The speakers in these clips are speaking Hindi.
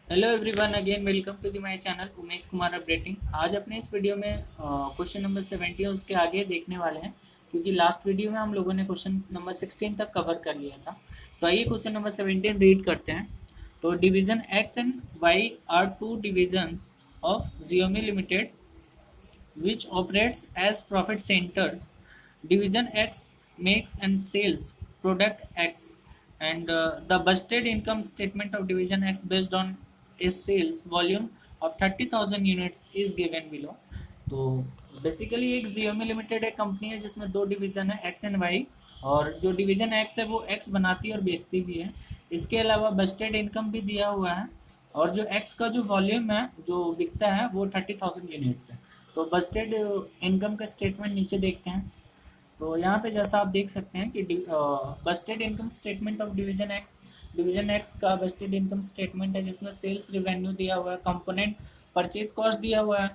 Hello everyone, again welcome to the my channel Umesh Kumar updating. आज अपने इस वीडियो में क्वेश्चन नंबर 70 है उसके आगे देखने वाले हैं, क्योंकि लास्ट वीडियो में हम लोगों ने क्वेश्चन नंबर 16 तक कवर कर लिया था। तो आइए क्वेश्चन नंबर 17 रीड करते हैं। तो division X and Y are two divisions of Xiaomi limited which operates as profit centers. Division X makes and sells product X, and the budgeted income statement of Division X based on a sales volume of 30,000 units is given below. तो बेसिकली एक जियोमी लिमिटेड एक कंपनी है जिसमें दो डिवीज़न है एक्स एंड वाई, और जो डिवीज़न एक्स है वो एक्स बनाती है और बेचती भी है। इसके अलावा बजटेड इनकम भी दिया हुआ है, और जो एक्स का जो वॉल्यूम है जो बिकता है वो 30,000 यूनिट्स है। तो बजटेड इनकम का स्टेटमेंट नीचे देखते हैं। तो यहाँ पे जैसा आप देख सकते हैं कि budgeted income statement of division x का बजटेड इनकम स्टेटमेंट है जिसमें सेल्स रिवेन्यू दिया हुआ है, कंपोनेंट परचेज कॉस्ट दिया हुआ है,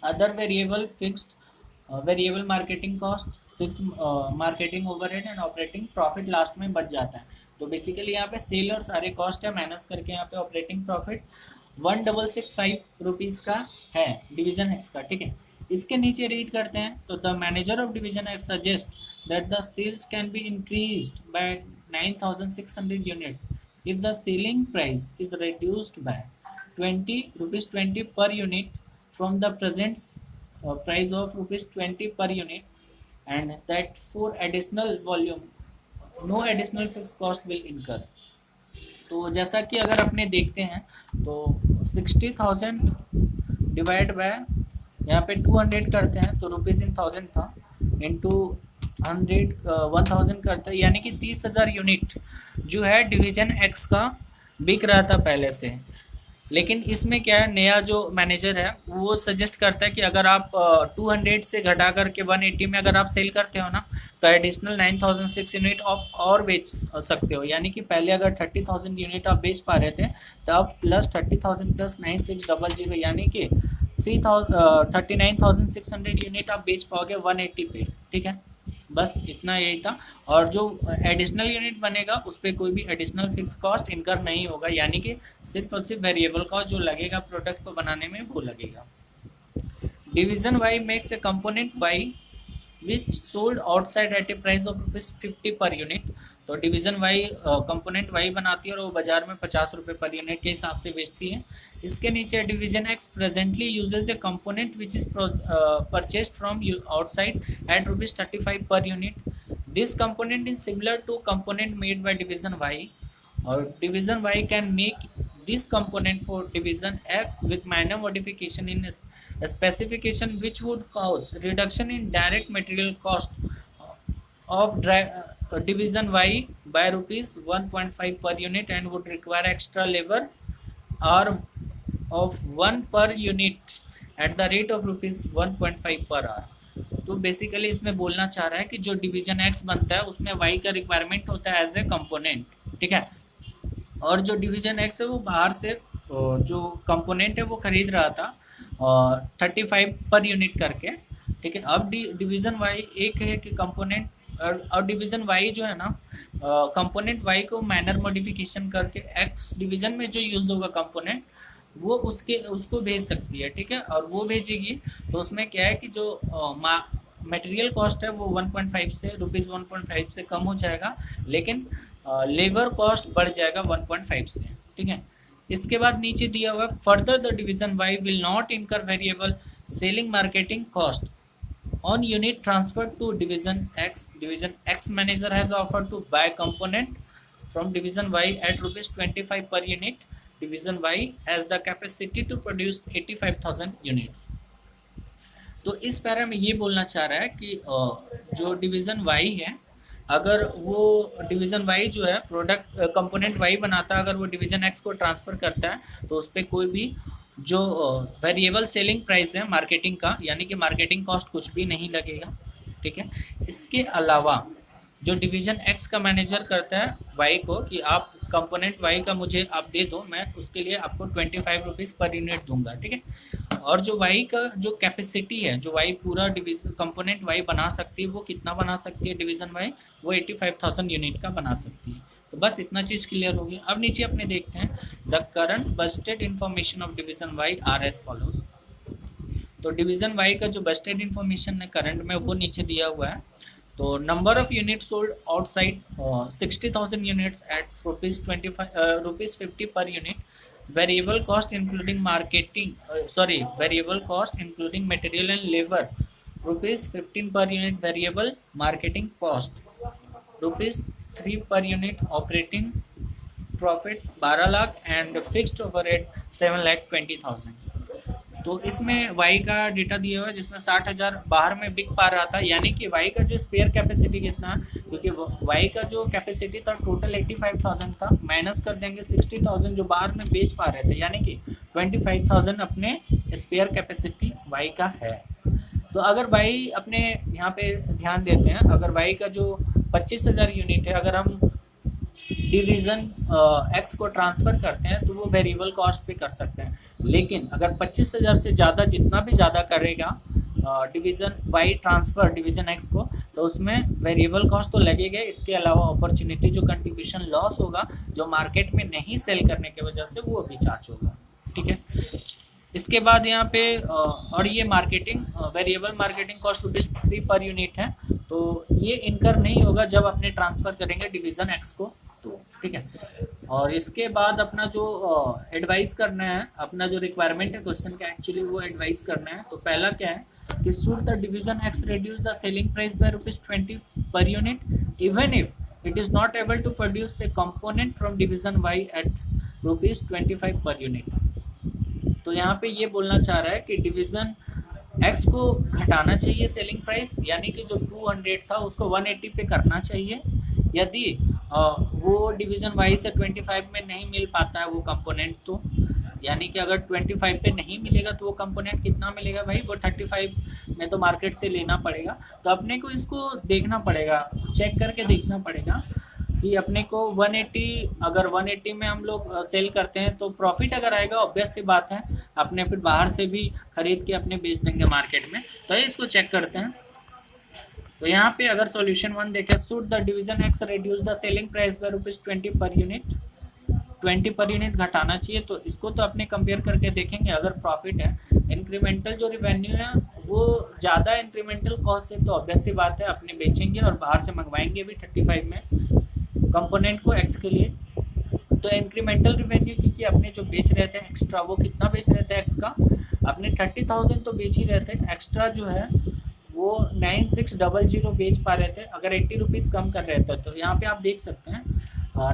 other variable fixed variable marketing cost, fixed marketing overhead and operating profit last में बच जाता है। तो बेसिकली यहाँ पे सेल और सारे कॉस्ट है माइनस करके यहाँ पे ऑपरेटिंग प्रॉफिट 1665 रुपीज़ का है डिवीजन एक्स का। ठीक है, इसके नीचे रीड करते हैं। तो the manager of division x suggest that the cells can be increased by 9600 units if the selling price is reduced by 20 rupees 20 per unit from the present price of rupees 20 per unit, and that for additional volume no additional fixed cost will incur. तो जैसा कि अगर अपने देखते हैं तो 60,000 डिवाइड बाय यहाँ पे 200 करते हैं तो रुपीज़ इन थाउजेंड था, इंटू 1000 करता है, यानी कि 30,000 यूनिट जो है डिवीजन एक्स का बिक रहा था पहले से। लेकिन इसमें क्या है, नया जो मैनेजर है वो सजेस्ट करता है कि अगर आप 200 से घटा करके 180 में अगर आप सेल करते हो ना, तो एडिशनल 9006 यूनिट आप और बेच सकते हो। यानी कि पहले अगर 30,000 यूनिट आप बेच पा रहे थे तो आप प्लस 30,000 प्लस 9600 यानी कि 39,600 यूनिट आप बेच पाओगे 180 पे। ठीक है, बस इतना यही था। और जो एडिशनल यूनिट बनेगा उस पर कोई भी एडिशनल फिक्स कॉस्ट इनकर नहीं होगा, यानी कि सिर्फ और सिर्फ वेरिएबल कॉस्ट जो लगेगा प्रोडक्ट को बनाने में वो लगेगा। Division Y makes a component Y which sold outside at a price of ₹50 per unit. तो डिवीजन वाई कंपोनेंट वाई बनाती है और वो बाजार में 50 रुपये पर यूनिट के हिसाब से बेचती है। इसके नीचे division X presently uses a component which is purchased from outside at ₹35 per unit. This component is similar to component made by division Y, और division Y can make this component for division X with minor modification in specification which would cause reduction in direct material cost of division Y by rupees 1.5 per unit and would require extra labor or of 1 per unit at the rate of rupees 1.5 per hour। तो बेसिकली इसमें बोलना चाह रहा है कि जो डिवीजन एक्स बनता है उसमें वाई का रिक्वायरमेंट होता है एज ए कंपोनेंट। ठीक है, और जो डिवीजन एक्स है वो बाहर से जो कंपोनेंट है वो खरीद रहा था 35 पर यूनिट करके। ठीक है, अब डिवीजन वाई एक है कि कंपोनेंट, और डिवीजन वाई जो है ना कंपोनेंट वाई को माइनर मॉडिफिकेशन करके एक्स डिवीजन में जो यूज होगा कंपोनेंट वो उसको भेज सकती है। ठीक है, और वो भेजेगी तो उसमें क्या है कि जो मटेरियल कॉस्ट है वो 1.5 से रुपीज़ 1.5 से कम हो जाएगा, लेकिन लेबर कॉस्ट बढ़ जाएगा 1.5 से। ठीक है, इसके बाद नीचे दिया हुआ further the division Y will not incur variable selling marketing cost on unit transferred to division X manager has offered to buy component from division Y at rupees 25 per unit. Division Y has the capacity to produce 85,000 units। तो इस पैरा में ये बोलना चाह रहा है कि जो डिवीजन वाई है अगर वो डिवीजन वाई जो है प्रोडक्ट कंपोनेंट वाई बनाता है, अगर वो डिवीजन एक्स को ट्रांसफ़र करता है तो उस पर कोई भी जो वेरिएबल सेलिंग प्राइस है मार्केटिंग का, यानी कि मार्केटिंग कॉस्ट कुछ भी नहीं लगेगा। ठीक है, इसके अलावा जो डिवीजन एक्स का मैनेजर करता है वाई को कि आप कंपोनेंट वाई का मुझे आप दे दो, मैं उसके लिए आपको 25 रुपीज़ पर यूनिट दूंगा। ठीक है, और जो वाई का जो कैपेसिटी है, जो वाई पूरा डिवीजन कंपोनेंट वाई बना सकती है वो कितना बना सकती है डिवीजन वाई, वो 85,000 यूनिट का बना सकती है। तो तो बस इतना चीज़ क्लियर हो गया। अब नीचे अपने देखते हैं the current budgeted information of division Y are as follows. तो डिवीजन वाई का जो बजटेड इंफॉर्मेशन है करंट में वो नीचे दिया हुआ है। तो number of unit sold outside 60,000 units at ₹50 per unit. Variable cost including variable cost including material and labour ₹15 per unit. Variable marketing cost ₹3 per unit. Operating profit 12 lakh and fixed overhead 7,20,000। तो इसमें वाई का डेटा दिया हुआ है जिसमें 60,000 बाहर में बिक पा रहा था, यानी कि वाई का जो स्पेयर कैपेसिटी कितना है, क्योंकि वाई का जो कैपेसिटी था टोटल 85,000 था, माइनस कर देंगे 60,000 जो बाहर में बेच पा रहे थे, यानी कि 25,000 अपने स्पेयर कैपेसिटी वाई का है। तो अगर वाई अपने यहाँ पे ध्यान देते हैं, अगर वाई का जो 25,000 यूनिट है, अगर हम डिवीजन एक्स को ट्रांसफ़र करते हैं तो वो वेरिएबल कॉस्ट पे कर सकते हैं। लेकिन अगर 25,000 से ज़्यादा जितना भी ज़्यादा करेगा division Y transfer division X को, तो उसमें वेरिएबल कॉस्ट तो लगेगा। इसके अलावा अपॉर्चुनिटी जो कंट्रीब्यूशन लॉस होगा जो मार्केट में नहीं सेल करने की वजह से वो भी चार्ज होगा। ठीक है, इसके बाद यहाँ पे और ये marketing variable marketing cost ₹3 per unit है, तो ये इनकर नहीं होगा जब अपने ट्रांसफ़र करेंगे डिवीज़न एक्स को। तो ठीक है, और इसके बाद अपना जो एडवाइस करना है, अपना जो रिक्वायरमेंट है क्वेश्चन का एक्चुअली वो एडवाइस करना है। तो पहला क्या है कि should the division X reduce the selling price by ₹20 per unit even if it is not able to produce a component from division Y at ₹25 per unit. तो यहाँ पे ये बोलना चाह रहा है कि डिवीज़न एक्स को घटाना चाहिए सेलिंग प्राइस, यानी कि जो 200 था उसको 180 पे करना चाहिए। यदि वो डिवीज़न वाई से 25 में नहीं मिल पाता है वो कंपोनेंट, तो यानी कि अगर 25 पे नहीं मिलेगा तो वो कंपोनेंट कितना मिलेगा भाई, वो 35 में तो मार्केट से लेना पड़ेगा। तो अपने को इसको देखना पड़ेगा, चेक करके देखना पड़ेगा कि अपने को 180, अगर 180 में हम लोग सेल करते हैं तो प्रॉफिट अगर आएगा ऑब्वियस सी बात है अपने फिर बाहर से भी खरीद के अपने बेच देंगे मार्केट में। तो इसको चेक करते हैं। तो यहाँ पे अगर सॉल्यूशन 1 देखें, should the division X reduce the selling price by ₹20 per unit, 20 per unit घटाना चाहिए। तो इसको तो अपने कंपेयर करके देखेंगे। अगर प्रॉफिट है, इंक्रीमेंटल जो रिवेन्यू है वो ज़्यादा इंक्रीमेंटल कॉस्ट है, तो ऑब्वियस सी बात है अपने बेचेंगे और बाहर से मंगवाएंगे भी 35 में कंपोनेंट को एक्स के लिए। तो इंक्रीमेंटल रिवेन्यू क्योंकि अपने जो बेच रहे थे एक्स्ट्रा, वो कितना बेच रहे थे एक्स का, अपने 30,000 तो बेच ही रहे थे, एक्स्ट्रा जो है वो 9600 बेच पा रहे थे। अगर 80 रुपीज़ कम कर रहे थे तो यहाँ पे आप देख सकते हैं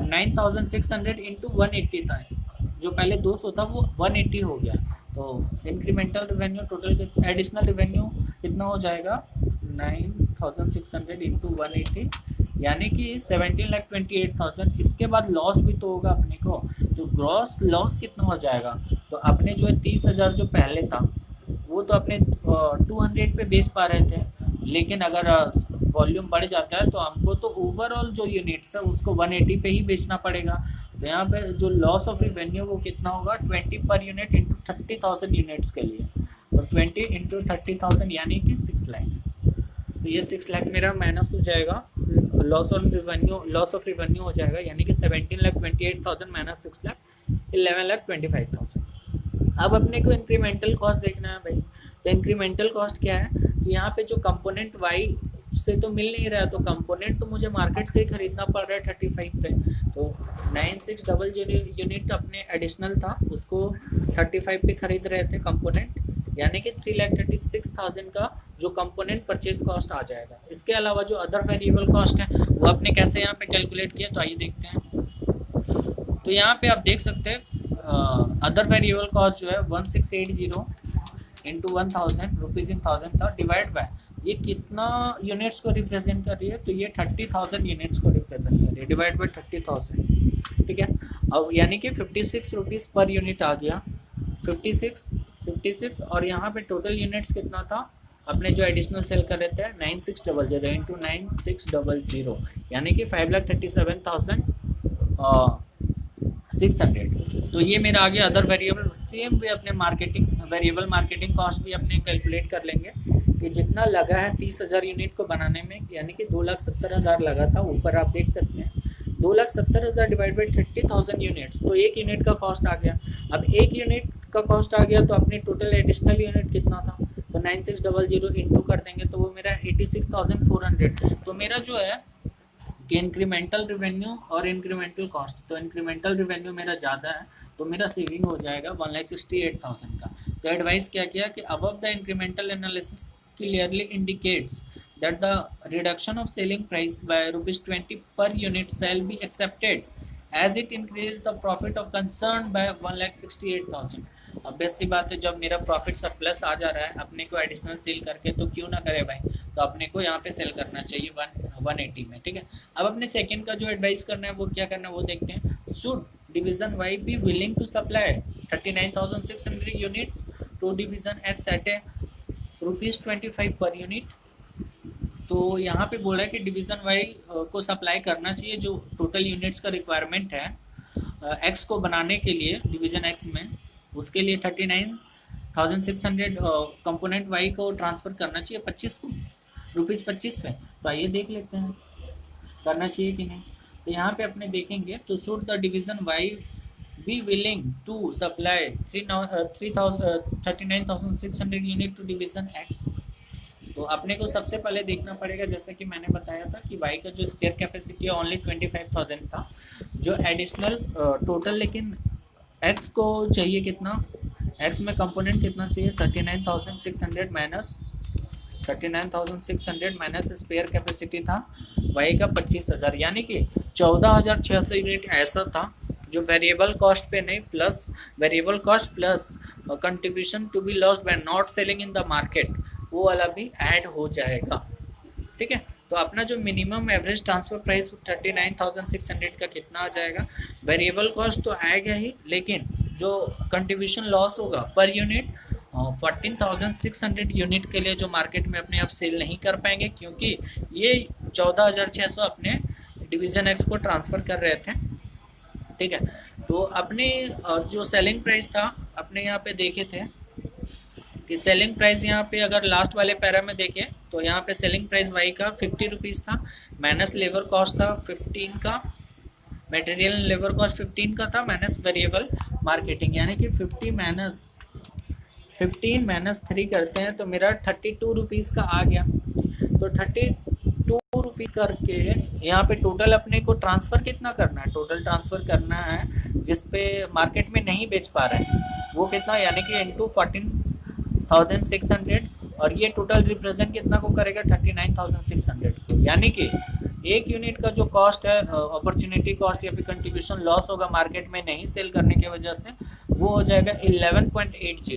9,600 इंटू 180 था, जो पहले 200 था वो 180 हो गया। तो incremental revenue total additional revenue कितना हो जाएगा, 9,600 इंटू 180 यानी कि 17,28,000। इसके बाद लॉस भी तो होगा अपने को, तो ग्रॉस लॉस कितना हो जाएगा। तो अपने जो है 30,000 जो पहले था वो तो अपने 200 पे बेच पा रहे थे, लेकिन अगर वॉल्यूम बढ़ जाता है तो हमको तो ओवरऑल जो यूनिट्स है उसको 180 पे ही बेचना पड़ेगा। तो यहाँ पे जो लॉस ऑफ रिवेन्यू वो कितना होगा, 20 पर यूनिट इंटू 30,000 यूनिट्स के लिए। तो 20 इंटू 30,000 यानी कि 6 लाख। तो ये 6 लाख मेरा माइनस हो जाएगा, लॉस ऑफ रिवेन्यू हो जाएगा, यानी कि 17,28,000 माइनस 6 लाख 11,25,000। अब अपने को इंक्रीमेंटल कॉस्ट देखना है भाई। तो इंक्रीमेंटल कॉस्ट क्या है, तो यहाँ पे जो कंपोनेंट वाई से तो मिल नहीं रहा है, तो कंपोनेंट तो मुझे मार्केट से ही खरीदना पड़ रहा है 35 पे। तो 9600 यूनिट अपने एडिशनल था, उसको 35 पे खरीद रहे थे कंपोनेंट, यानी कि 3,36,000 का जो कंपोनेंट परचेज कॉस्ट आ जाएगा। इसके अलावा जो अदर वेरिएबल कॉस्ट है वो अपने कैसे यहाँ पे कैलकुलेट किया, तो आइए देखते हैं। तो यहाँ पे आप देख सकते हैं अदर वेरिएबल कॉस्ट जो है 1680 इंटू 1000 रुपीज़ इन 1000 था, डिवाइड बाय ये कितना यूनिट्स को रिप्रेजेंट कर रही है, तो ये 30,000 यूनिट्स को रिप्रेजेंट कर रही है, डिवाइड बाय 30,000। ठीक है, अब यानी कि 56 रुपीज़ पर यूनिट आ गया, 56 और यहाँ पे टोटल यूनिट्स कितना था, अपने जो एडिशनल सेल कर रहे थे 9600 इंटू 9600 यानी कि 5,37,600। तो ये मेरा आ गया अदर वेरिएबल। सेम वे अपने वेरिएबल मार्केटिंग कॉस्ट भी अपने कैलकुलेट कर लेंगे कि जितना लगा है 30,000 यूनिट को बनाने में, यानी कि 2,70,000 लगा था। ऊपर आप देख सकते हैं 2,70,000 डिवाइड बाई 30,000 यूनिट्स, तो एक यूनिट का कॉस्ट आ गया। अब एक यूनिट का कॉस्ट आ गया तो अपनी टोटल एडिशनल यूनिट कितना था, तो 9600 इंटू कर देंगे तो वो मेरा 86,400। तो मेरा जो है कि इंक्रीमेंटल रिवेन्यू और इंक्रीमेंटल कॉस्ट, तो इंक्रीमेंटल रिवेन्यू मेरा ज़्यादा है तो मेरा सेविंग हो जाएगा 1,68,000 का। तो एडवाइस क्या किया कि above the incremental analysis clearly indicates that the reduction of selling price by ₹20 per unit shall be accepted as it increases the profit of concern by 1,68,000। अब सी बात है, जब मेरा प्रॉफिट सरप्लस आ जा रहा है अपने को एडिशनल सेल करके तो क्यों ना करे भाई, तो अपने को यहाँ पे सेल करना चाहिए 180 में, ठीक है। अब अपने सेकंड का जो एडवाइस करना है वो क्या करना है वो देखते हैं। Should division Y be willing to supply 39,600 units to division X at a ₹25 per unit. तो यहाँ पे बोला है कि डिवीज़न वाई को सप्लाई करना चाहिए जो टोटल यूनिट्स का रिक्वायरमेंट है एक्स को बनाने के लिए डिवीज़न एक्स में, उसके लिए 39,600 कंपोनेंट वाई को ट्रांसफ़र करना चाहिए 25 को ₹25 पे। तो आइए देख लेते हैं करना चाहिए कि नहीं। तो यहाँ पे अपने देखेंगे तो should the division Y be willing to supply 39,600 unit to division X. तो अपने को सबसे पहले देखना पड़ेगा, जैसे कि मैंने बताया था कि वाई का जो स्पेयर कैपेसिटी है ओनली 25,000 था, जो एडिशनल टोटल, लेकिन एक्स को चाहिए कितना, एक्स में कंपोनेंट कितना चाहिए 39,600 माइनस स्पेयर कैपेसिटी था वाई का 25,000, यानी कि 14,600 यूनिट ऐसा था जो वेरिएबल कॉस्ट पे नहीं, plus variable cost plus contribution to be lost by not selling in the market, वो वाला भी ऐड हो जाएगा, ठीक है। तो अपना जो मिनिमम एवरेज ट्रांसफर प्राइस 39,600 का कितना आ जाएगा, वेरिएबल कॉस्ट तो आएगा ही, लेकिन जो कंट्रीब्यूशन लॉस होगा पर यूनिट 14,600 यूनिट के लिए जो मार्केट में अपने आप सेल नहीं कर पाएंगे, क्योंकि ये 14,600 अपने डिवीज़न एक्स को ट्रांसफ़र कर रहे थे, ठीक है। तो अपने जो सेलिंग प्राइस था अपने यहाँ पे देखे थे कि सेलिंग प्राइस यहाँ पे अगर लास्ट वाले पैरा में देखें तो यहाँ पे सेलिंग प्राइस वाई का 50 रुपीज़ था, माइनस लेबर कॉस्ट था 15 का, मटेरियल लेबर कॉस्ट 15 का था, माइनस वेरिएबल मार्केटिंग, यानी कि 15 माइनस 3 करते हैं तो मेरा 32 रुपीज़ का आ गया। तो 32 रुपीज़ करके यहाँ पे टोटल अपने को ट्रांसफ़र कितना करना है, टोटल ट्रांसफ़र करना है जिस पे मार्केट में नहीं बेच पा रहे हैं वो कितना, यानी कि इंटू 14,600, और ये टोटल रिप्रेजेंट कितना को करेगा 39,600 को, यानी कि एक यूनिट का जो कॉस्ट है अपॉर्चुनिटी कॉस्ट या फिर कंट्रीब्यूशन लॉस होगा मार्केट में नहीं सेल करने की वजह से, वो हो जाएगा 11.80,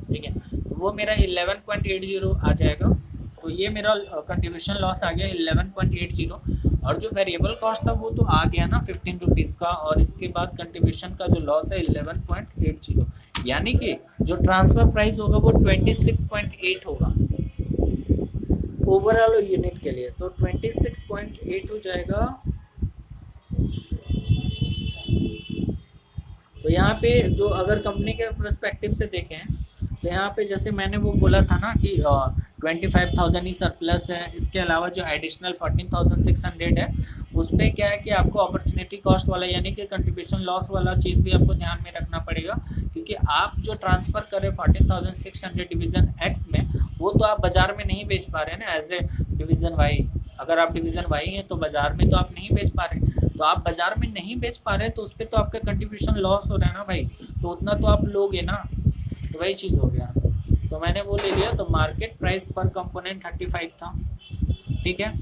ठीक है। तो वो मेरा 11.80 आ जाएगा, तो ये मेरा कंट्रीब्यूशन लॉस आ गया 11.80, और जो वेरिएबल कॉस्ट था वो तो आ गया ना 15 रुपीज़ का, और इसके बाद कंट्रीब्यूशन का जो लॉस है 11.80, यानी कि जो ट्रांसफर प्राइस होगा वो 26.8 होगा ओवरऑल यूनिट के लिए, तो 26.8 हो जाएगा। तो यहाँ पे जो अगर कंपनी के पर्सपेक्टिव से देखें तो यहाँ पे जैसे मैंने वो बोला था ना कि 25,000 ही सरप्लस है, इसके अलावा जो एडिशनल 14,600 है उसमें क्या है कि आपको अपॉर्चुनिटी कॉस्ट वाला यानी कि कंट्रीब्यूशन लॉस वाला चीज़ भी आपको ध्यान में रखना पड़ेगा, क्योंकि आप जो ट्रांसफ़र करें 14,600 डिवीज़न एक्स में वो तो आप बाज़ार में नहीं बेच पा रहे हैं ना एज ए डिवीज़न वाई। अगर आप डिवीज़न वाई हैं तो बाज़ार में तो आप नहीं बेच पा रहे, तो आप बाज़ार में नहीं बेच पा रहे तो उस पर तो आपका कंट्रीब्यूशन लॉस हो रहा है ना भाई, तो उतना तो आप लोगे ना, तो वही चीज़ हो गया। तो मैंने वो ले लिया, तो मार्केट प्राइस पर कंपोनेंट 35 था, ठीक है।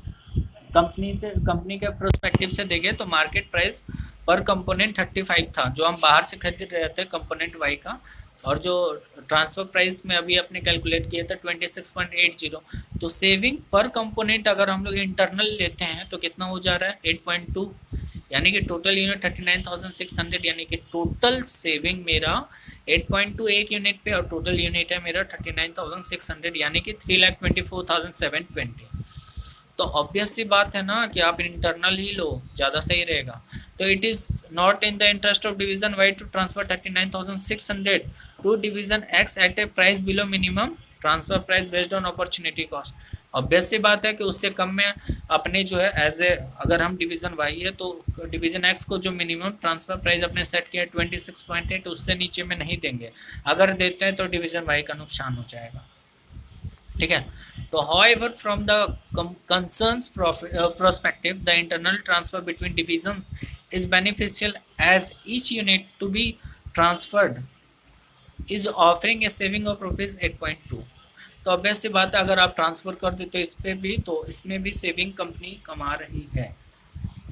कंपनी के प्रोस्पेक्टिव से देखें तो मार्केट प्राइस पर कंपोनेंट 35 था जो हम बाहर से खरीद रहे थे कंपोनेंट वाई का, और जो ट्रांसफ़र प्राइस में अभी अपने कैलकुलेट किया था 26.80। तो सेविंग पर कंपोनेंट अगर हम लोग इंटरनल लेते हैं तो कितना हो जा रहा है 8.2, यानी कि टोटल यूनिट 39,600, यानी कि टोटल सेविंग मेरा 8.2 एक यूनिट पे, और टोटल यूनिट है मेरा 39,600, यानी कि 3,24,720। तो ऑब्वियस सी बात है ना कि आप इंटरनल ही लो, ज़्यादा सही रहेगा। तो it is not in the interest of division Y to transfer 39,600 to division X at a price below minimum transfer price based on opportunity cost. Obvious सी बात है कि उससे कम में अपने जो है एज ए, अगर हम डिवीजन वाई है तो डिवीजन एक्स को जो मिनिमम ट्रांसफर प्राइस अपने सेट किया है 26.8, उससे नीचे में नहीं देंगे। अगर देते हैं तो डिवीजन वाई का नुकसान हो जाएगा। ठीक है। तो however from the concerns perspective, the internal transfer between divisions is beneficial as each unit to be transferred is offering a saving of rupees 8.2। तो ऑब्वियस सी बात है, अगर आप ट्रांसफर कर देते तो इस पे भी, तो इसमें भी सेविंग कंपनी कमा रही है।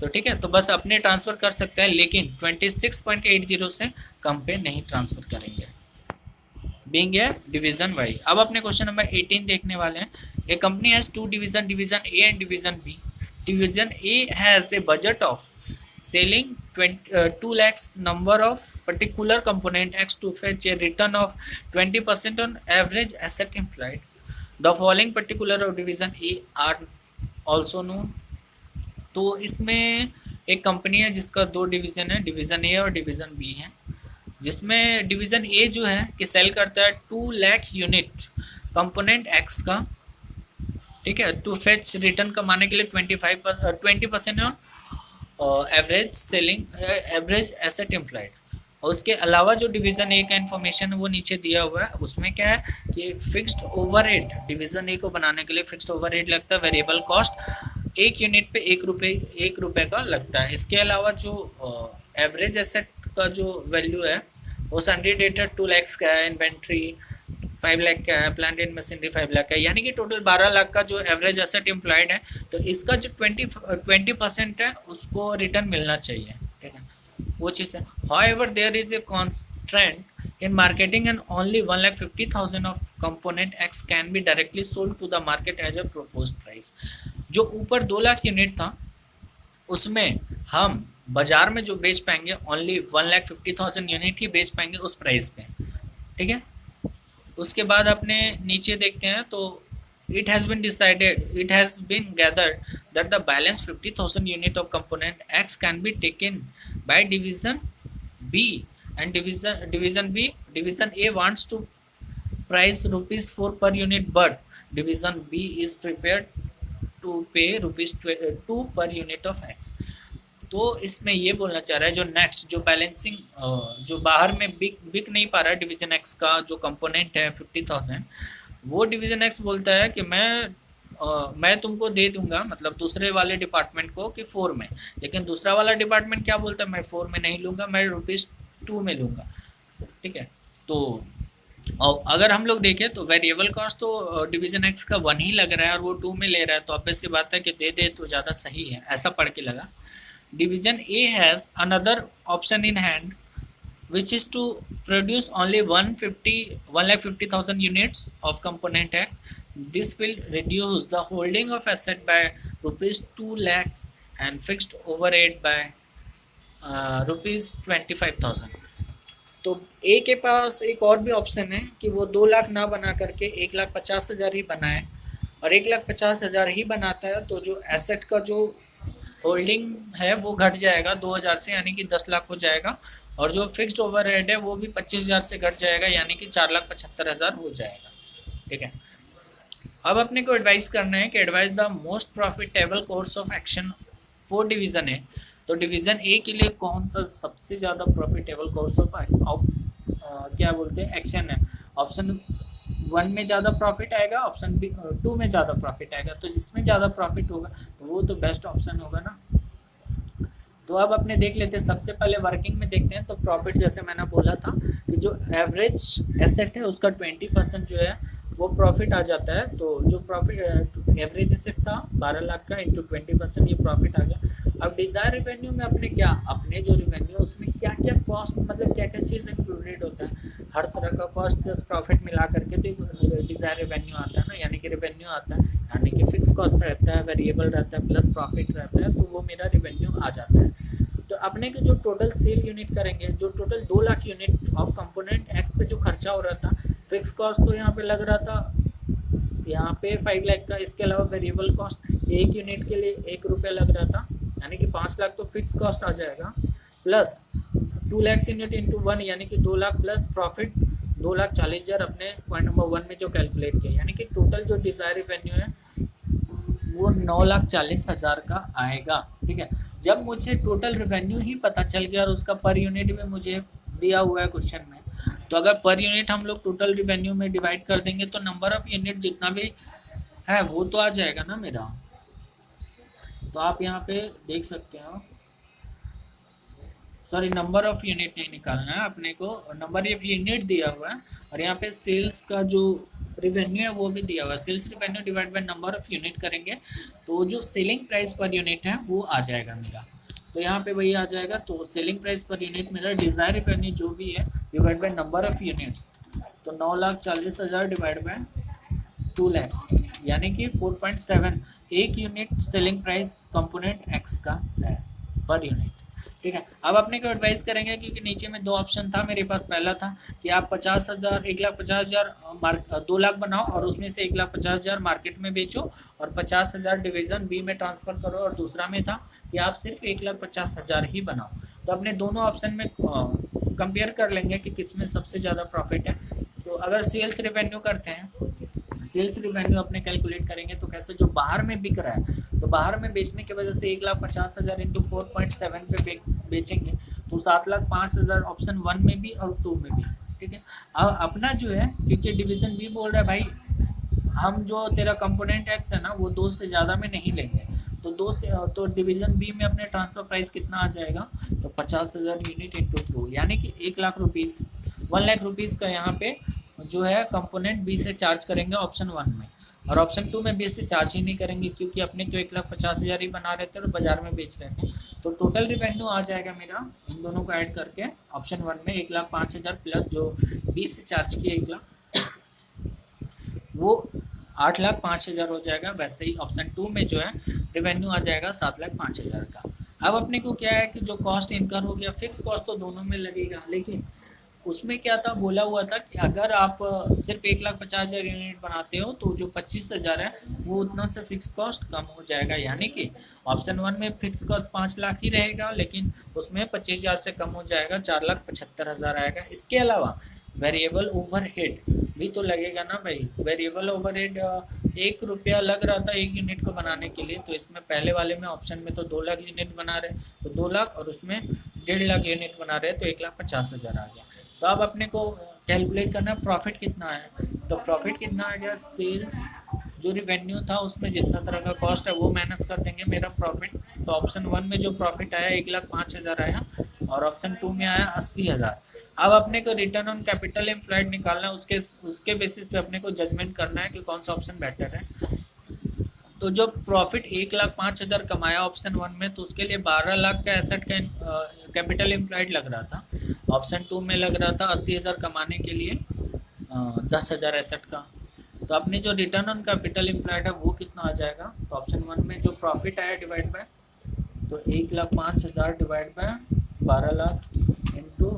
तो ठीक है, तो बस अपने ट्रांसफर कर सकते हैं, लेकिन 26.80 से कम पे नहीं ट्रांसफर करेंगे, बीइंग ए डिवीजन वाई। अब अपने क्वेश्चन नंबर 18 देखने वाले हैं। A company has two division, division A and division B. Division A has a budget of selling 2 lakhs number of particular component X to fetch a return of 20% on average asset employed. The following particular of division A are also known। तो इसमें एक कंपनी है जिसका दो डिवीजन है, डिवीजन ए और डिवीजन बी है, जिसमें डिवीजन ए जो है कि सेल करता है 2 लाख यूनिट कंपोनेंट एक्स का। ठीक है, टू फेच रिटर्न कमाने के लिए 20% on average selling average asset employed. और उसके अलावा जो डिवीजन ए का इन्फॉर्मेशन है वो नीचे दिया हुआ है। उसमें क्या है कि फिक्स्ड ओवरहेड, डिवीजन ए को बनाने के लिए फिक्स्ड ओवरहेड लगता है, वेरिएबल कॉस्ट एक यूनिट पे 1 रुपये का लगता है। इसके अलावा जो एवरेज एसेट का जो वैल्यू है वो सन्डी डेटेड 2 लाख का है, इन्वेंट्री 5 लाख का है, प्लांट एंड मशीनरी 5 लाख का है, यानी कि टोटल 12 लाख का जो एवरेज एसेट एम्प्लॉयड है। तो इसका जो 20% है उसको रिटर्न मिलना चाहिए। ठीक है, वो चीज़ है। However there is a constraint in marketing and only 1,50,000 of component X can be directly sold to the market as a proposed price. जो ऊपर 2 लाख यूनिट था उसमें हम बाजार में जो बेच पाएंगे ओनली 1,50,000 यूनिट ही बेच पाएंगे उस प्राइस पे। ठीक है, उसके बाद अपने नीचे देखते हैं तो it has been gathered that the balance 50,000 unit of component X can be taken by division B, and division A wants to price rupees 4 per unit, but division B is prepared to pay rupees 2 per unit of X। तो इसमें ये बोलना चाह रहा है जो नेक्स्ट जो बैलेंसिंग जो बाहर में बिक नहीं पा रहा है डिवीजन एक्स का जो कंपोनेंट है 50,000, वो डिवीजन एक्स बोलता है कि मैं तुमको दे दूंगा, मतलब दूसरे वाले डिपार्टमेंट को कि 4 में, लेकिन दूसरा वाला डिपार्टमेंट क्या बोलता है, मैं 4 में नहीं लूँगा, मैं ₹2 में लूँगा। ठीक है, तो और अगर हम लोग देखें तो वेरिएबल कॉस्ट तो डिवीजन एक्स का 1 ही लग रहा है और वो 2 में ले रहा है, तो ऑब्वियस सी बात है कि दे दे तो ज़्यादा सही है, ऐसा पढ़ के लगा। Division A has another option in hand, which is to produce only 1,50,000 units of component X. This will reduce the holding of asset by rupees 2 lakhs and fixed overhead by rupees 25,000। तो A के पास एक और भी ऑप्शन है कि वो 2 लाख ना बना करके 1,50,000 ही बनाए, और 1,50,000 ही बनाता है तो जो एसेट का जो होल्डिंग है वो घट जाएगा 2,000 से, यानी कि 10 लाख हो जाएगा, और जो फिक्स्ड ओवरहेड है वो भी 25,000 से घट जाएगा, यानी कि 4,75,000 हो जाएगा। ठीक है, अब अपने को एडवाइस करना है कि advice the most profitable course of action for division A. तो डिवीजन ए के लिए कौन सा सबसे ज़्यादा प्रॉफिटेबल कोर्स ऑफ क्या बोलते हैं एक्शन है। ऑप्शन 1 में ज़्यादा प्रॉफिट आएगा, ऑप्शन 2 में ज़्यादा प्रॉफिट आएगा, तो जिसमें ज़्यादा प्रॉफिट होगा तो वो तो बेस्ट ऑप्शन होगा ना। तो अब अपने देख लेते हैं, सबसे पहले वर्किंग में देखते हैं। तो प्रॉफिट जैसे मैंने बोला था कि जो एवरेज एसेट है उसका 20% जो है वो प्रॉफिट आ जाता है। तो जो प्रॉफिट एवरेज एसेट था 12 लाख का इंटू 20% ये प्रॉफिट आ गया। अब डिज़ायर रेवेन्यू में अपने जो रेवेन्यू उसमें क्या क्या कॉस्ट, मतलब क्या क्या चीज़ इंक्लूडेड होता है, हर तरह का कॉस्ट प्लस प्रॉफिट मिला करके तो डिज़ायर रेवेन्यू आता है ना, यानी कि रेवेन्यू आता है, यानी कि फिक्स कॉस्ट रहता है, वेरिएबल रहता है, प्लस प्रॉफिट रहता है, तो वो मेरा रेवेन्यू आ जाता है। तो अपने के जो टोटल सेल यूनिट करेंगे, जो total 2 lakh unit of component x पे जो खर्चा हो रहा था, फिक्स कॉस्ट तो यहाँ पे लग रहा था यहाँ पे 5 लाख का, इसके अलावा वेरिएबल कॉस्ट एक यूनिट के लिए 1 रुपया लग रहा था, यानी कि 5 लाख तो फिक्स कॉस्ट आ जाएगा, प्लस 2 लाख यूनिट इंटू 1 यानी कि 2 लाख, प्लस प्रॉफिट 2,40,000 अपने पॉइंट नंबर 1 में जो कैलकुलेट किया, यानी कि टोटल जो डिज़ायर रेवेन्यू है वो 9,40,000 का आएगा। ठीक है, जब मुझे टोटल रेवेन्यू ही पता चल गया और उसका पर यूनिट में मुझे दिया हुआ है क्वेश्चन में, तो अगर पर यूनिट हम लोग टोटल रेवेन्यू में डिवाइड कर देंगे तो नंबर ऑफ यूनिट जितना भी है वो तो आ जाएगा ना मेरा। तो आप यहाँ पे देख सकते हो, सॉरी नंबर ऑफ यूनिट नहीं निकालना है अपने को, नंबर ऑफ यूनिट दिया हुआ है और यहाँ पे सेल्स का जो रिवेन्यू है वो भी दिया हुआ है। Sales revenue divide by number of unit करेंगे तो जो सेलिंग प्राइस पर यूनिट है वो आ जाएगा मेरा। तो यहाँ पे वही आ जाएगा, तो सेलिंग प्राइस पर यूनिट मेरा डिजायर रिवेन्यू जो भी है divide by number of units, तो 9,40,000 डिवाइड बाय 2 lakhs यानी कि 4.7 एक unit selling price component x का है पर यूनिट। ठीक है, अब अपने को एडवाइस करेंगे क्योंकि नीचे में दो ऑप्शन था मेरे पास। पहला था कि आप 50,000 1,50,000 2 लाख बनाओ और उसमें से 1,50,000 मार्केट में बेचो और 50,000 डिवीजन बी में ट्रांसफर करो, और दूसरा में था कि आप सिर्फ 1,50,000 ही बनाओ। तो अपने दोनों ऑप्शन में कंपेयर कर लेंगे कि किसमें सबसे ज़्यादा प्रॉफिट है। तो अगर सेल्स रेवेन्यू करते हैं, सेल्स रिवेन्यू अपने कैलकुलेट करेंगे तो कैसे, जो बाहर में बिक रहा है तो बाहर में बेचने की वजह से 1,50,000 इंटू 4.7 पे बेचेंगे तो 7,05,000 ऑप्शन 1 में भी और 2 में भी। ठीक है, अब अपना जो है क्योंकि डिवीजन बी बोल रहा है भाई हम जो तेरा कंपोनेंट एक्स है ना वो 2 से ज़्यादा में नहीं लेंगे, तो 2 से तो डिवीजन बी में अपने ट्रांसफर प्राइस कितना आ जाएगा, तो 50,000 यूनिट इंटू 2 यानी कि 1,00,000 रुपीज़ 1,00,000 रुपीज़ का यहाँ पे जो है कंपोनेंट बी से चार्ज करेंगे ऑप्शन 1 में, और ऑप्शन 2 में बी से चार्ज ही नहीं करेंगे क्योंकि अपने तो 1,50,000 ही बना रहे थे और बाजार में बेच रहे थे। तो टोटल रिवेन्यू आ जाएगा मेरा इन दोनों को ऐड करके ऑप्शन 1 में 1,05,000 प्लस जो बी से चार्ज किया 1,00,000 वो 8,05,000 हो जाएगा। वैसे ही ऑप्शन 2 में जो है रिवेन्यू आ जाएगा 7,05,000 का। अब अपने को क्या है कि जो कॉस्ट इनकर हो गया, फिक्स कॉस्ट तो दोनों में लगेगा, लेकिन उसमें क्या था बोला हुआ था कि अगर आप सिर्फ 1,50,000 यूनिट बनाते हो तो जो 25,000 है वो उतना से फिक्स कॉस्ट कम हो जाएगा, यानी कि ऑप्शन 1 में फिक्स कॉस्ट 5 लाख ही रहेगा लेकिन उसमें 25,000 से कम हो जाएगा, 4,75,000 आएगा। इसके अलावा वेरिएबल ओवरहेड भी तो लगेगा ना भाई। वेरिएबल ओवरहेड 1 रुपया लग रहा था 1 यूनिट को बनाने के लिए, तो इसमें पहले वाले में ऑप्शन में तो 2 लाख यूनिट बना रहे तो 2 लाख और उसमें 1.5 लाख यूनिट बना रहे तो 1,50,000 आ गया। तो अब अपने को कैलकुलेट करना है प्रॉफिट कितना है, तो प्रॉफिट कितना आ गया, सेल्स जो रिवेन्यू था उसमें जितना तरह का कॉस्ट है वो माइनस कर देंगे मेरा प्रॉफिट। तो ऑप्शन 1 में जो प्रॉफिट आया 1,05,000 आया और ऑप्शन 2 में आया 80,000। अब अपने को रिटर्न ऑन कैपिटल एम्प्लॉयड निकालना है, उसके बेसिस पे अपने को जजमेंट करना है कि कौन सा ऑप्शन बेटर है। तो जो प्रॉफिट 1,05,000 कमाया ऑप्शन 1 में, तो उसके लिए 12 लाख का एसेट का कैपिटल एम्प्लॉयड लग रहा था। ऑप्शन 2 में लग रहा था 80,000 कमाने के लिए 10,000 एसेट का। तो अपने जो रिटर्न ऑन कैपिटल एम्प्लॉयड है वो कितना आ जाएगा, तो ऑप्शन 1 में जो प्रॉफिट आया डिवाइड बाय, तो 1,05,000 डिवाइड बाय 12 लाख इंटू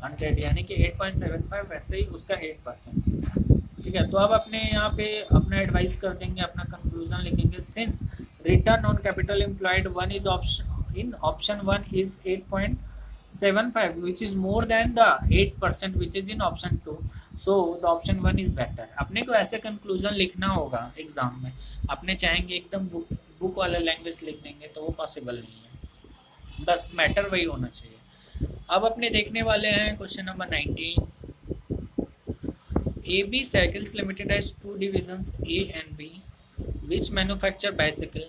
100 यानी कि 8.75, वैसे ही उसका 8%। ठीक है, तो अब अपने यहाँ पे अपना एडवाइस कर देंगे, अपना कंक्लूजन लिखेंगे। Since return on capital employed 1 is option 1 is 8.75 which is more than the 8% which is in option 2, so the option 1 is better। अपने को ऐसे कंक्लूजन लिखना होगा एग्जाम में, अपने चाहेंगे एकदम बुक वाला लैंग्वेज लिख देंगे तो वो पॉसिबल नहीं है, बस मैटर वही होना चाहिए। अब अपने देखने वाले हैं question number 19। AB Cycles Limited has 2 divisions A and B which manufacture bicycle.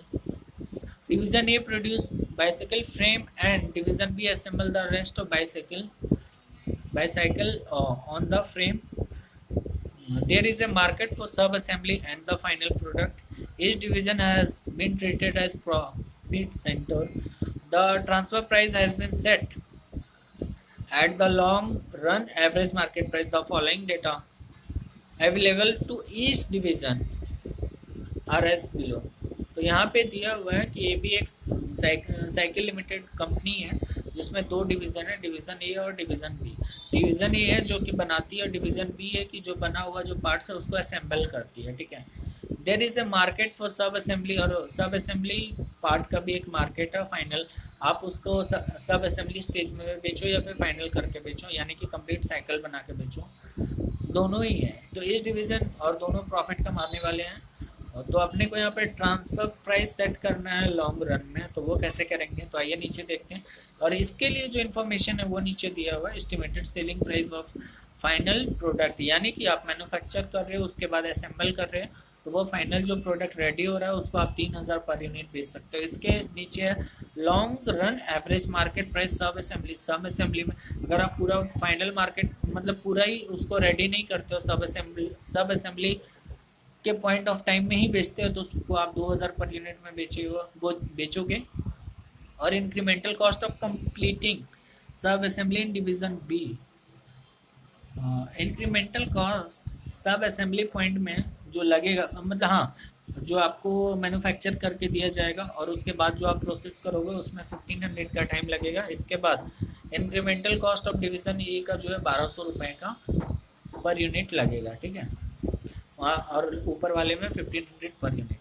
Division A produce bicycle frame and Division B assemble the rest of bicycle on the frame. There is a market for sub-assembly and the final product. Each division has been treated as profit center. The transfer price has been set at the long run average market price. The following data available to each division are as below। तो यहाँ पे दिया हुआ है कि ABX साइकिल लिमिटेड कंपनी है जिसमें 2 डिवीज़न है, डिवीज़न ए और डिवीज़न बी। डिवीज़न ए है जो कि बनाती है और डिवीज़न बी है कि जो बना हुआ जो पार्ट्स है उसको असेंबल करती है। ठीक है, there is a market for sub assembly, और सब असेंबली पार्ट का भी एक मार्केट है। फाइनल आप उसको सब असेंबली स्टेज में बेचो या फिर फाइनल करके बेचो, यानी कि कंप्लीट साइकिल बना के बेचो, दोनों ही है। तो इस डिवीज़न और दोनों प्रॉफिट कमाने वाले हैं। तो अपने को यहाँ पे ट्रांसफर प्राइस सेट करना है लॉन्ग रन में, तो वो कैसे करेंगे, तो आइए नीचे देखते हैं। और इसके लिए जो इन्फॉर्मेशन है वो नीचे दिया हुआ है, estimated selling price of final product, यानी कि आप मैन्युफैक्चर कर रहे हो उसके बाद असेंबल कर रहे हैं, तो वो फाइनल जो प्रोडक्ट रेडी हो रहा है उसको आप 3000 पर यूनिट बेच सकते हो। इसके नीचे है long run average market price सब असेंबली। सब असेंबली में अगर आप पूरा फाइनल मार्केट मतलब पूरा ही उसको रेडी नहीं करते हो, सब असेंबली के पॉइंट ऑफ टाइम में ही बेचते हो, तो उसको आप 2000 पर यूनिट में बेचोगे। और incremental cost of completing sub assembly in division B, incremental cost sub assembly point में जो लगेगा, मतलब हाँ, जो आपको मैन्युफैक्चर करके दिया जाएगा और उसके बाद जो आप प्रोसेस करोगे उसमें 1500 का टाइम लगेगा। इसके बाद इंक्रीमेंटल कॉस्ट ऑफ डिवीज़न ए का जो है 1200 रुपये का पर यूनिट लगेगा, ठीक है, वहाँ, और ऊपर वाले में 1500 पर यूनिट।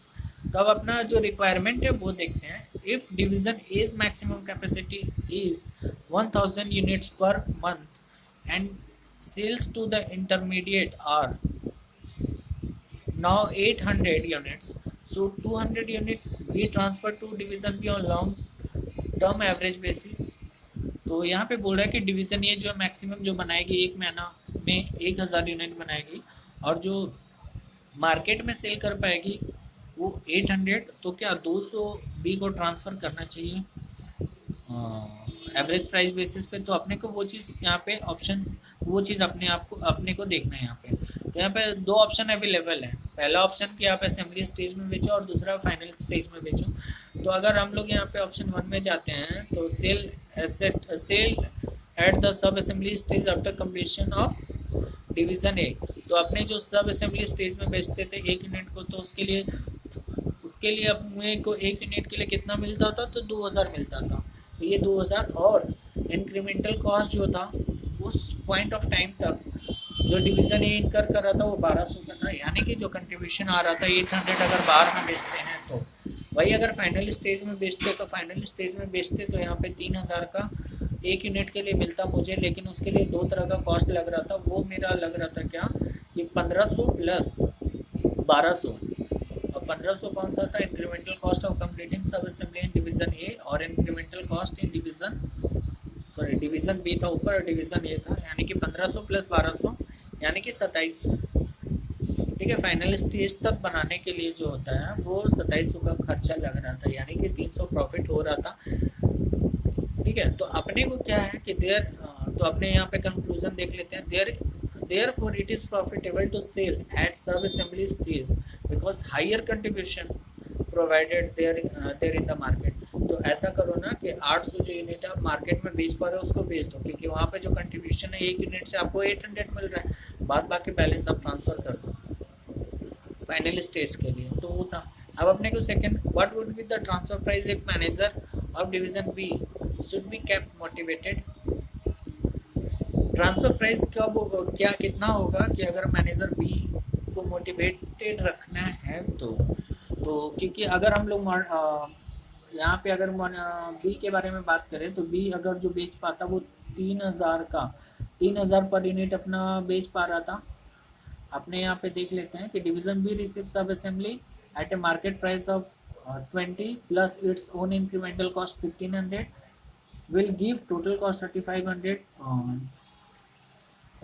तो अब अपना जो रिक्वायरमेंट है वो देखते हैं। If division A's maximum capacity is 1000 units per month and sales to the intermediate are now 800 units, so 200 unit be transferred to division B on long term average basis। तो यहाँ पे बोल रहा है कि डिवीजन ये जो मैक्सिमम जो बनाएगी एक महीना में 1000 यूनिट बनाएगी, और जो मार्केट में सेल कर पाएगी वो 800, तो क्या 200 बी को ट्रांसफ़र करना चाहिए एवरेज प्राइस बेसिस पे। तो अपने को वो चीज़ यहाँ पे ऑप्शन, वो चीज़ अपने को देखना है यहाँ पे। तो यहाँ पे दो ऑप्शन अवेलेबल है, पहला ऑप्शन कि आप असेंबली स्टेज में बेचो और दूसरा फाइनल स्टेज में बेचो। तो अगर हम लोग यहाँ पे ऑप्शन 1 में जाते हैं तो sell at the sub assembly stage after completion of division A. तो अपने जो सब असेंबली स्टेज में बेचते थे एक यूनिट को, तो उसके लिए अपने को एक यूनिट के लिए कितना मिलता था, तो 2000 मिलता था। तो ये 2000 और इंक्रीमेंटल कॉस्ट जो था उस पॉइंट ऑफ टाइम तक जो डिवीज़न ए इनकर कर रहा था वो 1200 का था, यानी कि जो कंट्रीब्यूशन आ रहा था 800 अगर बाहर में बेचते हैं तो वही अगर फाइनल स्टेज में बेचते तो यहाँ पे 3000 का एक यूनिट के लिए मिलता मुझे, लेकिन उसके लिए दो तरह का कॉस्ट लग रहा था। वो मेरा लग रहा था क्या कि 1500 प्लस 1200, और 1500 कौन सा था, incremental cost of completing sub assembly in division A, और incremental cost in division B था ऊपर और डिवीज़न ए था, यानी कि 1500 प्लस 1200 यानी कि 2700, ठीक है। फाइनल स्टेज तक बनाने के लिए जो होता है वो 2700 का खर्चा लग रहा था, यानी कि 300 प्रॉफिट हो रहा था, ठीक है। तो अपने को क्या है कि तो अपने यहाँ पे कंक्लूजन देख लेते हैं। therefore it is profitable to sell at sub assembly stage because higher contribution provided there in the market। तो ऐसा करो ना कि 800 जो यूनिट आप मार्केट में बेच पा रहे हो उसको बेच दो, क्योंकि वहाँ पे जो कंट्रीब्यूशन है एक यूनिट से आपको 800 मिल रहा है, बाद बाकी बैलेंस आप ट्रांसफ़र कर दो फाइनल स्टेज के लिए। तो वो था। अब अपने को second, what would be the transfer price if manager of division B should be kept motivated. Transfer price कब क्या कितना होगा कि अगर मैनेजर बी को मोटिवेटेड रखना है तो क्योंकि अगर हम लोग यहाँ पे अगर बी के बारे में बात करें तो बी अगर जो बेच पाता वो 3000 पर यूनिट अपना बेच पा रहा था। अपने यहाँ पे देख लेते हैं कि division B receive sub assembly at a market price of 20 plus its own incremental cost 1500 will give total cost 3500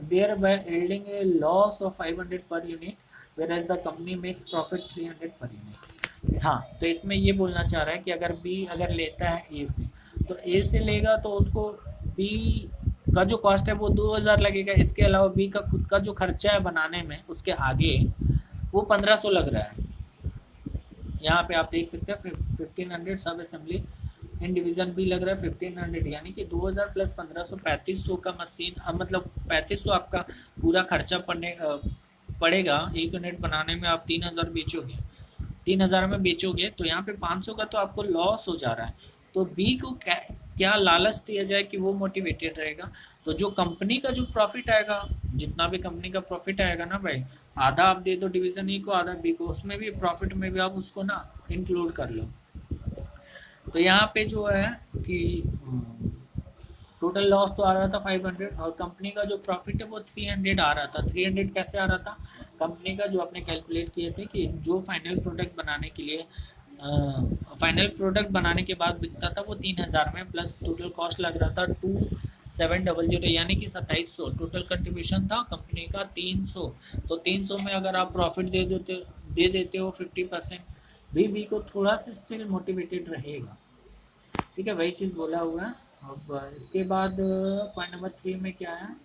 thereby yielding a loss of 500 per unit whereas the company makes profit 300 per unit। हाँ, तो इसमें ये बोलना चाह रहा है कि अगर बी अगर लेता है ए से, तो ए से लेगा तो उसको बी का जो कॉस्ट है वो 2000 लगेगा। इसके अलावा बी का खुद का जो खर्चा है बनाने में उसके आगे वो 1500 लग रहा है। यहाँ पे आप देख सकते हैं 1500 सब असेंबली इन डिवीज़न बी लग रहा है 1500, यानी कि 2000 प्लस 1500 3500 का मशीन, मतलब 3500 आपका पूरा खर्चा पड़ेगा एक यूनिट बनाने में। आप 3000 बेचोगे, 3000 में बेचोगे तो यहाँ पे 500 का तो आपको लॉस हो जा रहा है। तो बी को क्या लालच दिया जाए कि वो मोटिवेटेड रहेगा। तो जो कंपनी का जो प्रॉफिट आएगा, जितना भी कंपनी का प्रॉफिट आएगा ना भाई, आधा आप दे दो डिवीज़न ए को, आधा बी को, उसमें भी प्रॉफिट में भी आप उसको ना इंक्लूड कर लो। तो यहाँ पे जो है कि टोटल लॉस तो आ रहा था 500 और कंपनी का जो प्रॉफिट है वो 300 आ रहा था। 300 कैसे आ रहा था कंपनी का जो आपने कैलकुलेट किए थे कि जो फाइनल प्रोडक्ट बनाने के लिए फाइनल प्रोडक्ट बनाने के बाद बिकता था वो 3,000 में, प्लस टोटल कॉस्ट लग रहा था 2,700, यानी कि 2,700 टोटल कंट्रीब्यूशन था कंपनी का 300। तो 300 में अगर आप प्रॉफिट दे देते हो 50%, बी को थोड़ा सा स्टिल मोटिवेटेड रहेगा। ठीक है, वही चीज़ बोला हुआ है। अब इसके बाद पॉइंट नंबर 3 में क्या है,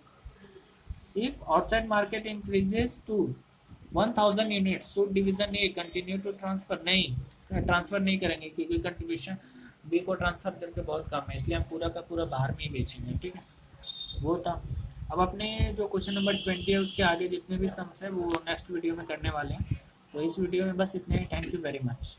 if outside market increases to 1,000 unit should division A continue to transfer, नहीं ट्रांसफर नहीं करेंगे क्योंकि कंट्रीब्यूशन बी को ट्रांसफर करके बहुत कम है, इसलिए हम पूरा का पूरा बाहर में ही बेचेंगे। ठीक है, वो था। अब अपने जो क्वेश्चन नंबर 20 है उसके आगे जितने भी सम्स है वो नेक्स्ट वीडियो में करने वाले हैं। तो इस वीडियो में बस इतने ही। Thank you very much.